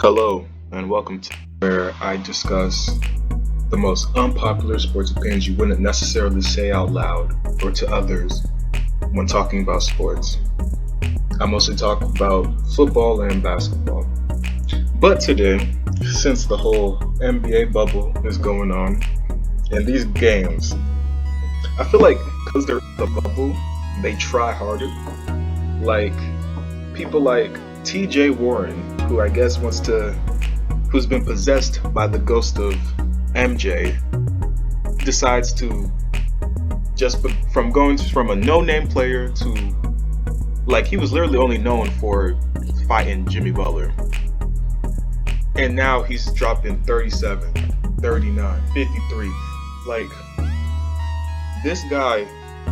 Hello, and welcome to where I discuss the most unpopular sports opinions you wouldn't necessarily say out loud or to others when talking about sports. I mostly talk about football and basketball. But today, since the whole NBA bubble is going on and these games, I feel like because they're in the bubble, they try harder. Like people like TJ Warren, who I guess who's been possessed by the ghost of MJ, decides to from going from a no-name player to, like, he was literally only known for fighting Jimmy Butler. And now he's dropping 37, 39, 53. Like, this guy,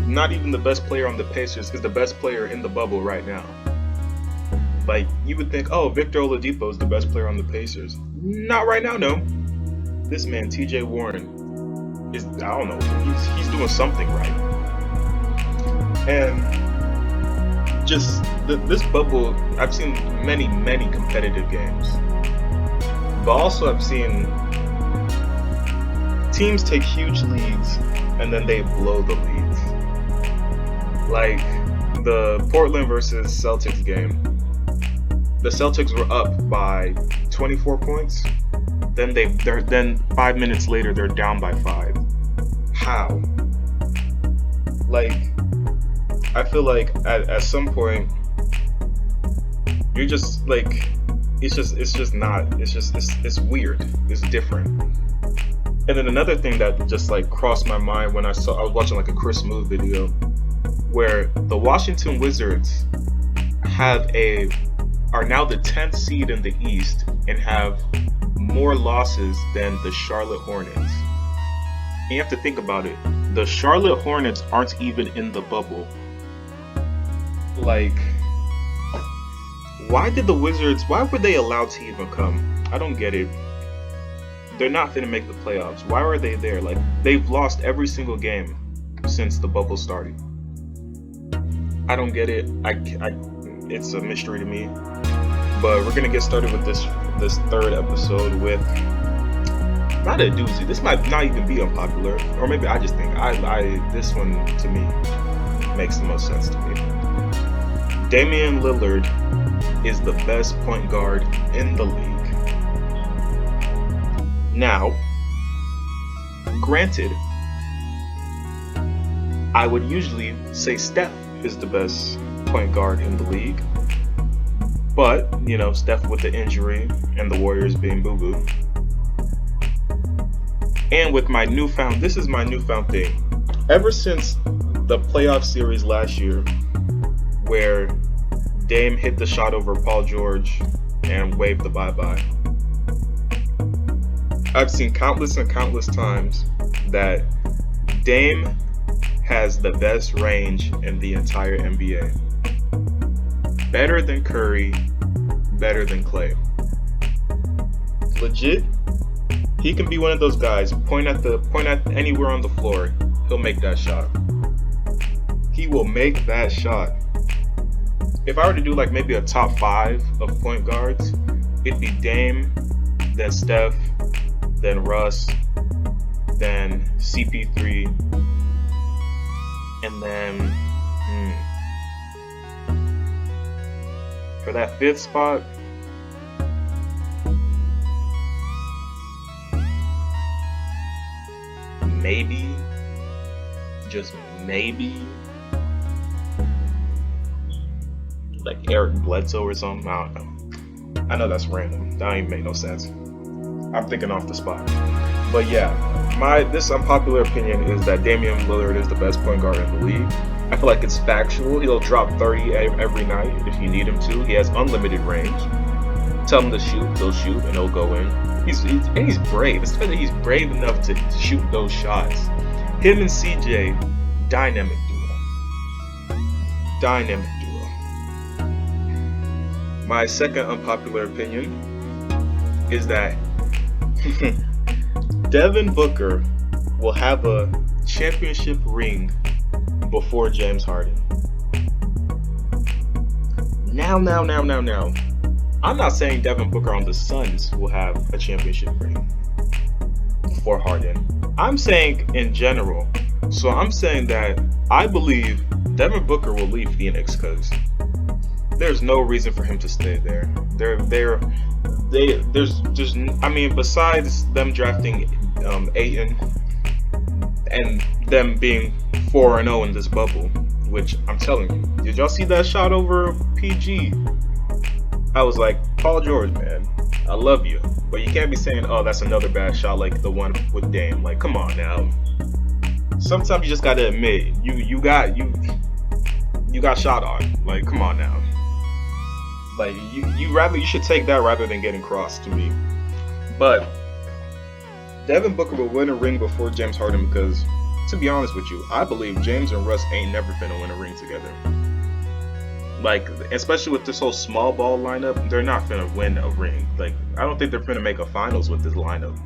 not even the best player on the Pacers, is the best player in the bubble right now. Like, you would think, oh, Victor Oladipo is the best player on the Pacers. Not right now, no. This man, TJ Warren, is, I don't know, he's doing something right. And just this bubble, I've seen many competitive games. But also I've seen teams take huge leads and then they blow the leads. Like the Portland versus Celtics game. The Celtics were up by 24 points. Then 5 minutes later they're down by 5. How? Like, I feel like at some point you're just like, it's weird. It's different. And then another thing that just like crossed my mind when I was watching like a Chris Move video where the Washington Wizards are now the 10th seed in the East and have more losses than the Charlotte Hornets. And you have to think about it. The Charlotte Hornets aren't even in the bubble. Like, why were they allowed to even come? I don't get it. They're not going to make the playoffs. Why are they there? Like, they've lost every single game since the bubble started. I don't get it. It's a mystery to me. But we're gonna get started with this third episode with not a doozy. This might not even be unpopular, or maybe I just think this one to me makes the most sense to me. Damian Lillard is the best point guard in the league. Now, granted, I would usually say Steph is the best point guard in the league. But, you know, Steph with the injury and the Warriors being boo-boo. And with this is my newfound thing. Ever since the playoff series last year, where Dame hit the shot over Paul George and waved the bye-bye, I've seen countless and countless times that Dame has the best range in the entire NBA. Better than Curry, better than Clay. Legit, he can be one of those guys. Point at anywhere on the floor, he'll make that shot. He will make that shot. If I were to do like maybe a top 5 of point guards, it'd be Dame, then Steph, then Russ, then CP3, and then for that 5th spot, maybe, just maybe, like Eric Bledsoe or something. I don't know. I know that's random. That don't even make no sense. I'm thinking off the spot. But yeah, this unpopular opinion is that Damian Lillard is the best point guard in the league. I feel like it's factual. He'll drop 30 every night if you need him to. He has unlimited range. Tell him to shoot, he'll shoot, and he'll go in. He's brave. It's that he's brave enough to shoot those shots. Him and CJ, dynamic duo. Dynamic duo. My second unpopular opinion is that Devin Booker will have a championship ring before James Harden. Now. I'm not saying Devin Booker on the Suns will have a championship ring for Harden. I'm saying in general. So I'm saying that I believe Devin Booker will leave Phoenix because there's no reason for him to stay there. There's just, I mean, besides them drafting Ayton and them being 4-0 in this bubble, which I'm telling you, did y'all see that shot over PG? I was like, Paul George, man, I love you, but you can't be saying, oh, that's another bad shot like the one with Dame. Like, come on now. Sometimes you just gotta admit you got shot on. Like, come on now. Like, you should take that rather than getting crossed to me. But Devin Booker will win a ring before James Harden because, to be honest with you, I believe James and Russ ain't never finna win a ring together. Like, especially with this whole small ball lineup, they're not finna win a ring. Like, I don't think they're finna make a finals with this lineup.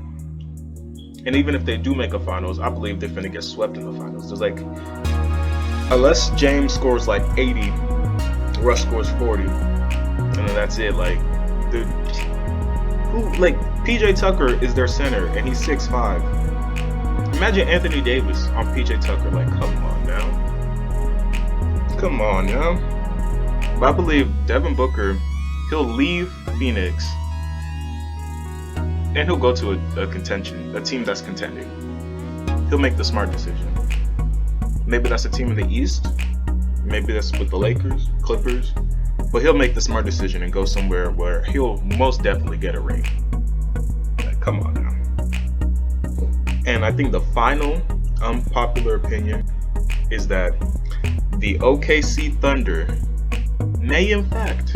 And even if they do make a finals, I believe they're finna get swept in the finals. There's like, unless James scores like 80, Russ scores 40, and then that's it. Like, dude, like PJ Tucker is their center, and he's 6'5". Imagine Anthony Davis on PJ Tucker. Like, come on now. Come on now. But I believe Devin Booker, he'll leave Phoenix and he'll go to a team that's contending. He'll make the smart decision. Maybe that's a team in the East. Maybe that's with the Lakers, Clippers. But he'll make the smart decision and go somewhere where he'll most definitely get a ring. Like, come on now. And I think the final unpopular opinion is that the OKC Thunder may in fact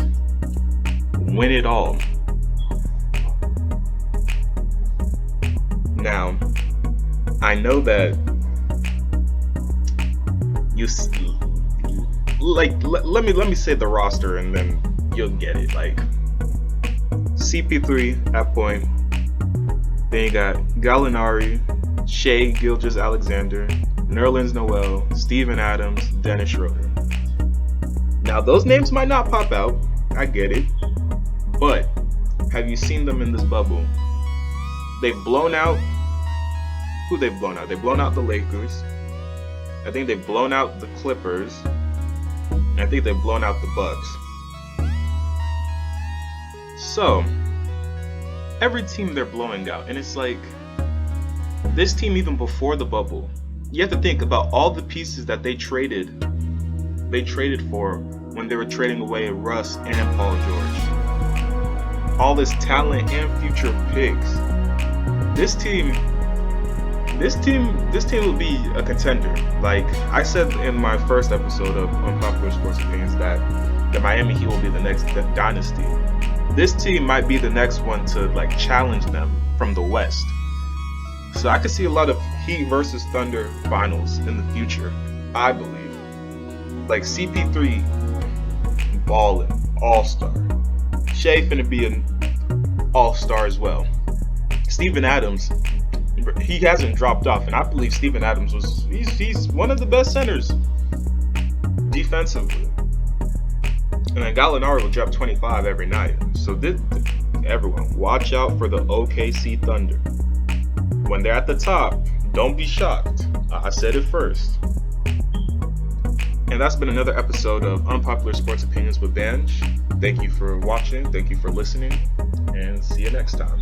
win it all. Now, I know that let me say the roster and then you'll get it. Like, CP3 at point, then you got Gallinari, Shea Gilgeous-Alexander, Nerlens Noel, Steven Adams, Dennis Schroeder. Now, those names might not pop out, I get it, but have you seen them in this bubble? They've blown out. Who they've blown out? They've blown out the Lakers. I think they've blown out the Clippers. And I think they've blown out the Bucks. So, every team they're blowing out, and it's like, this team even before the bubble, you have to think about all the pieces that they traded for when they were trading away Russ and Paul George. All this talent and future picks. This team will be a contender. Like I said in my first episode of Unpopular Sports Opinions, that the Miami Heat will be the next dynasty. This team might be the next one to like challenge them from the West. So I could see a lot of Heat versus Thunder finals in the future, I believe. Like CP3 balling, all-star. Shea finna be an all-star as well. Steven Adams, he hasn't dropped off, and I believe Steven Adams he's one of the best centers defensively. And then Gallinari will drop 25 every night. So everyone, watch out for the OKC Thunder. When they're at the top, don't be shocked. I said it first. And that's been another episode of Unpopular Sports Opinions with Banj. Thank you for watching. Thank you for listening. And see you next time.